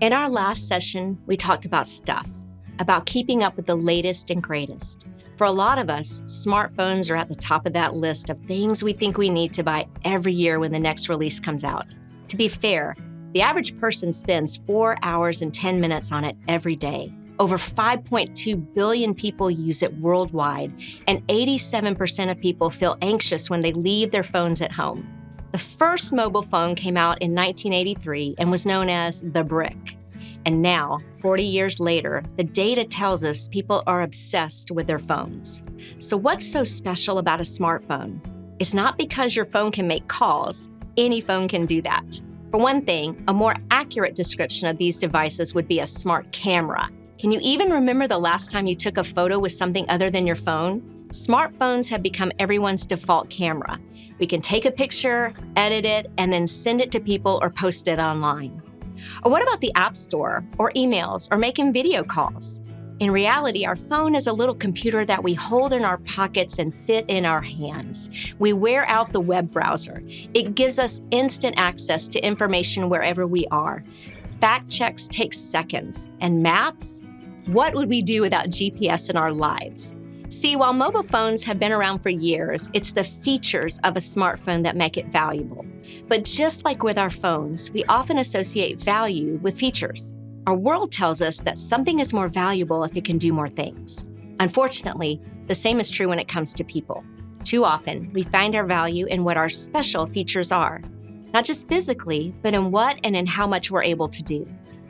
In our last session, we talked about stuff, about keeping up with the latest and greatest. For a lot of us, smartphones are at the top of that list of things we think we need to buy every year when the next release comes out. To be fair, the average person spends 4 hours and 10 minutes on it every day. Over 5.2 billion people use it worldwide, and 87% of people feel anxious when they leave their phones at home. The first mobile phone came out in 1983 and was known as the brick. And now, 40 years later, the data tells us people are obsessed with their phones. So what's so special about a smartphone? It's not because your phone can make calls. Any phone can do that. For one thing, a more accurate description of these devices would be a smart camera. Can you even remember the last time you took a photo with something other than your phone? Smartphones have become everyone's default camera. We can take a picture, edit it, and then send it to people or post it online. Or what about the App Store, or emails, or making video calls? In reality, our phone is a little computer that we hold in our pockets and fit in our hands. We wear out the web browser. It gives us instant access to information wherever we are. Fact checks take seconds. And maps? What would we do without GPS in our lives? See, while mobile phones have been around for years, it's the features of a smartphone that make it valuable. But just like with our phones, we often associate value with features. Our world tells us that something is more valuable if it can do more things. Unfortunately, the same is true when it comes to people. Too often, we find our value in what our special features are. Not just physically, but in what and in how much we're able to do.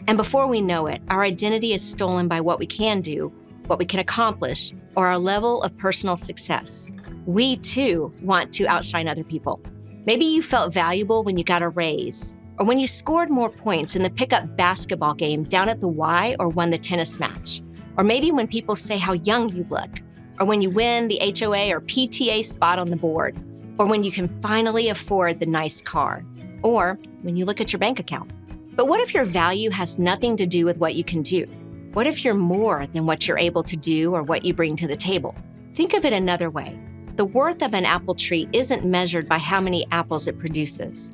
And before we know it, our identity is stolen by what we can do, what we can accomplish, or our level of personal success. We, too, want to outshine other people. Maybe you felt valuable when you got a raise, or when you scored more points in the pickup basketball game down at the Y or won the tennis match. Or maybe when people say how young you look, or when you win the HOA or PTA spot on the board, or when you can finally afford the nice car, or when you look at your bank account. But what if your value has nothing to do with what you can do? What if you're more than what you're able to do or what you bring to the table? Think of it another way. The worth of an apple tree isn't measured by how many apples it produces.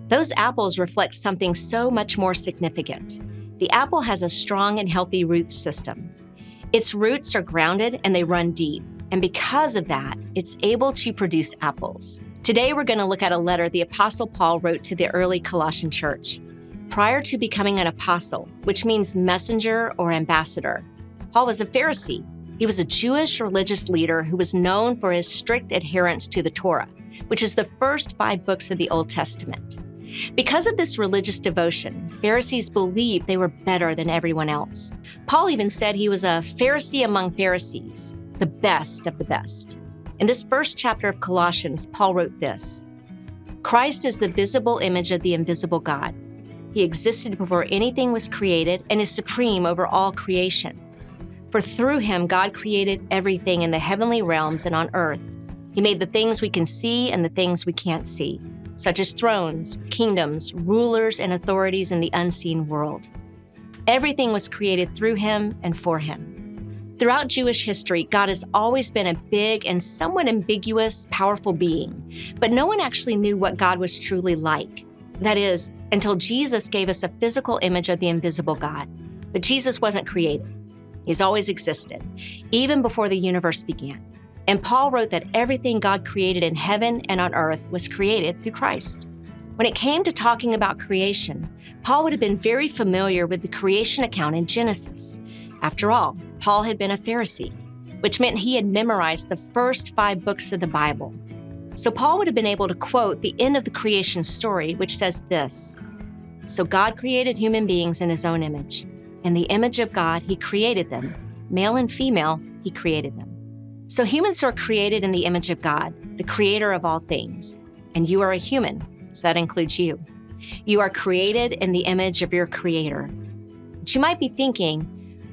Those apples reflect something so much more significant. The apple has a strong and healthy root system. Its roots are grounded and they run deep. And because of that, it's able to produce apples. Today, we're going to look at a letter the Apostle Paul wrote to the early Colossian church. Prior to becoming an apostle, which means messenger or ambassador, Paul was a Pharisee. He was a Jewish religious leader who was known for his strict adherence to the Torah, which is the first 5 books of the Old Testament. Because of this religious devotion, Pharisees believed they were better than everyone else. Paul even said he was a Pharisee among Pharisees, the best of the best. In this first chapter of Colossians, Paul wrote this: Christ is the visible image of the invisible God. He existed before anything was created and is supreme over all creation. For through him, God created everything in the heavenly realms and on earth. He made the things we can see and the things we can't see, such as thrones, kingdoms, rulers, and authorities in the unseen world. Everything was created through him and for him. Throughout Jewish history, God has always been a big and somewhat ambiguous, powerful being, but no one actually knew what God was truly like. That is, until Jesus gave us a physical image of the invisible God. But Jesus wasn't created. He's always existed, even before the universe began. And Paul wrote that everything God created in heaven and on earth was created through Christ. When it came to talking about creation, Paul would have been very familiar with the creation account in Genesis. After all, Paul had been a Pharisee, which meant he had memorized the first 5 books of the Bible. So Paul would have been able to quote the end of the creation story, which says this: So God created human beings in his own image. In the image of God, he created them. Male and female, he created them. So humans are created in the image of God, the creator of all things. And you are a human, so that includes you. You are created in the image of your creator. But you might be thinking,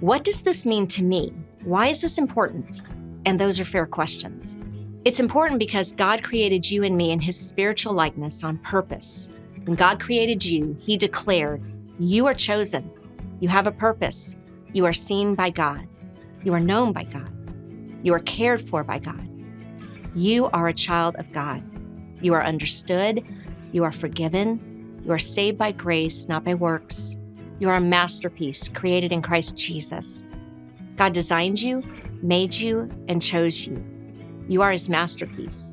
what does this mean to me? Why is this important? And those are fair questions. It's important because God created you and me in his spiritual likeness on purpose. When God created you, he declared, you are chosen. You have a purpose. You are seen by God. You are known by God. You are cared for by God. You are a child of God. You are understood. You are forgiven. You are saved by grace, not by works. You are a masterpiece created in Christ Jesus. God designed you, made you, and chose you. You are his masterpiece.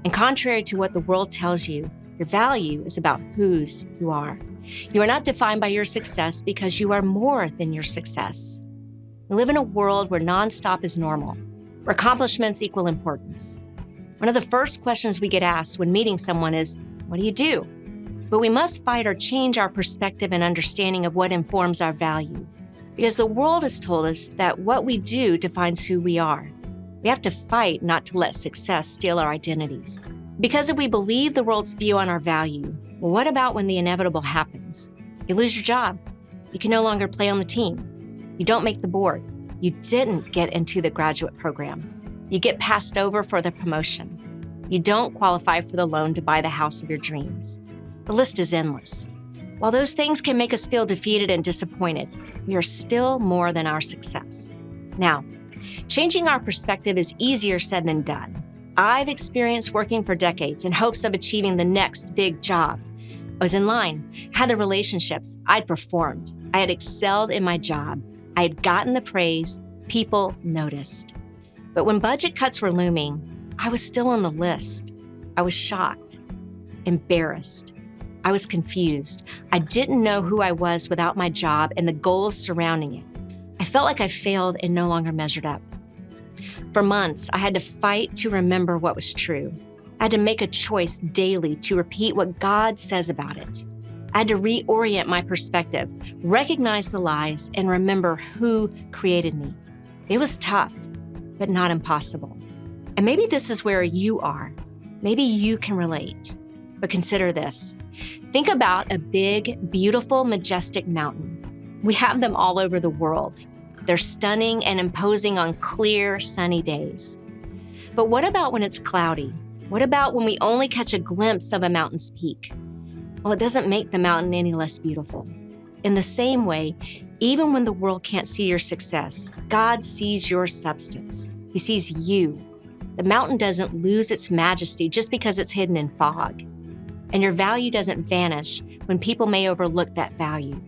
And contrary to what the world tells you, your value is about whose you are. You are not defined by your success because you are more than your success. We live in a world where nonstop is normal, where accomplishments equal importance. One of the first questions we get asked when meeting someone is, "What do you do?" But we must fight or change our perspective and understanding of what informs our value. Because the world has told us that what we do defines who we are. We have to fight not to let success steal our identities. Because if we believe the world's view on our value, well, what about when the inevitable happens? You lose your job. You can no longer play on the team. You don't make the board. You didn't get into the graduate program. You get passed over for the promotion. You don't qualify for the loan to buy the house of your dreams. The list is endless. While those things can make us feel defeated and disappointed, we are still more than our success. Now, changing our perspective is easier said than done. I've experienced working for decades in hopes of achieving the next big job. I was in line, had the relationships, I'd performed, I had excelled in my job, I had gotten the praise, people noticed. But when budget cuts were looming, I was still on the list. I was shocked, embarrassed. I was confused. I didn't know who I was without my job and the goals surrounding it. I felt like I failed and no longer measured up. For months, I had to fight to remember what was true. I had to make a choice daily to repeat what God says about it. I had to reorient my perspective, recognize the lies, and remember who created me. It was tough, but not impossible. And maybe this is where you are. Maybe you can relate. But consider this. Think about a big, beautiful, majestic mountain. We have them all over the world. They're stunning and imposing on clear, sunny days. But what about when it's cloudy? What about when we only catch a glimpse of a mountain's peak? Well, it doesn't make the mountain any less beautiful. In the same way, even when the world can't see your success, God sees your substance. He sees you. The mountain doesn't lose its majesty just because it's hidden in fog. And your value doesn't vanish when people may overlook that value.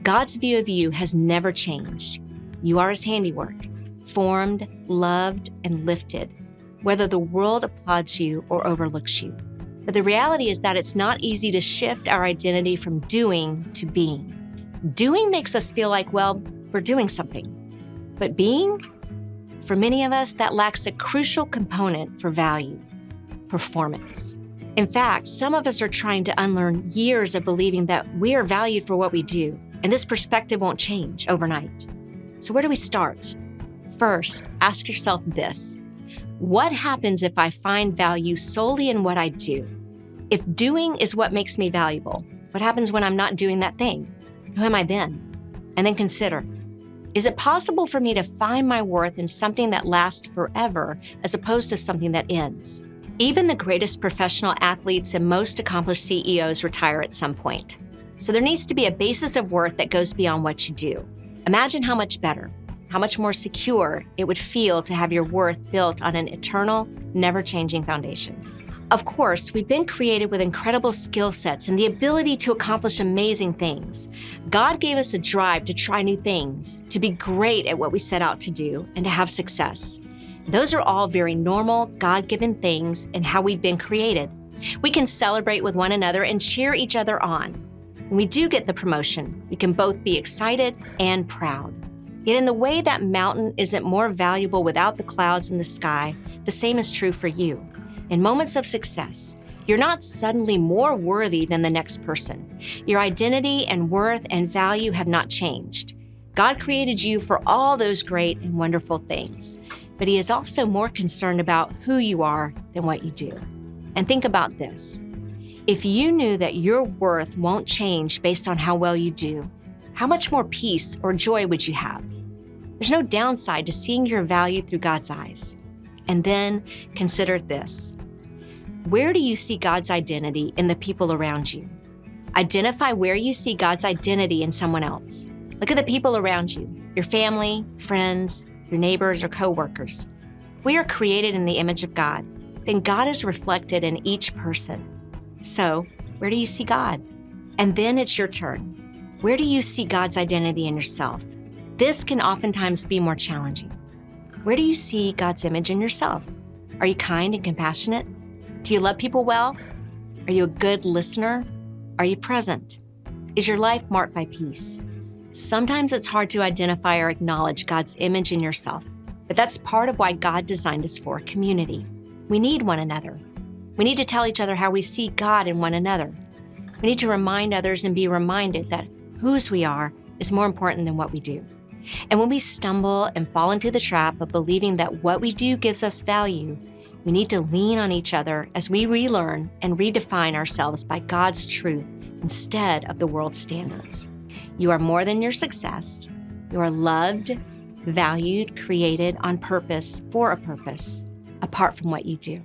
God's view of you has never changed. You are his handiwork, formed, loved, and lifted, whether the world applauds you or overlooks you. But the reality is that it's not easy to shift our identity from doing to being. Doing makes us feel like, well, we're doing something. But being? For many of us, that lacks a crucial component for value: performance. In fact, some of us are trying to unlearn years of believing that we are valued for what we do, and this perspective won't change overnight. So where do we start? First, ask yourself this: what happens if I find value solely in what I do? If doing is what makes me valuable, what happens when I'm not doing that thing? Who am I then? And then consider, is it possible for me to find my worth in something that lasts forever as opposed to something that ends? Even the greatest professional athletes and most accomplished CEOs retire at some point. So there needs to be a basis of worth that goes beyond what you do. Imagine how much better, how much more secure it would feel to have your worth built on an eternal, never-changing foundation. Of course, we've been created with incredible skill sets and the ability to accomplish amazing things. God gave us a drive to try new things, to be great at what we set out to do, and to have success. Those are all very normal, God-given things in how we've been created. We can celebrate with one another and cheer each other on. When we do get the promotion, we can both be excited and proud. Yet in the way that mountain isn't more valuable without the clouds in the sky, the same is true for you. In moments of success, you're not suddenly more worthy than the next person. Your identity and worth and value have not changed. God created you for all those great and wonderful things, but he is also more concerned about who you are than what you do. And think about this. If you knew that your worth won't change based on how well you do, how much more peace or joy would you have? There's no downside to seeing your value through God's eyes. And then consider this. Where do you see God's identity in the people around you? Identify where you see God's identity in someone else. Look at the people around you, your family, friends, your neighbors, or coworkers. We are created in the image of God. Then God is reflected in each person. So, where do you see God? And then it's your turn. Where do you see God's identity in yourself? This can oftentimes be more challenging. Where do you see God's image in yourself? Are you kind and compassionate? Do you love people well? Are you a good listener? Are you present? Is your life marked by peace? Sometimes it's hard to identify or acknowledge God's image in yourself, but that's part of why God designed us for a community. We need one another. We need to tell each other how we see God in one another. We need to remind others and be reminded that whose we are is more important than what we do. And when we stumble and fall into the trap of believing that what we do gives us value, we need to lean on each other as we relearn and redefine ourselves by God's truth instead of the world's standards. You are more than your success. You are loved, valued, created on purpose for a purpose, apart from what you do.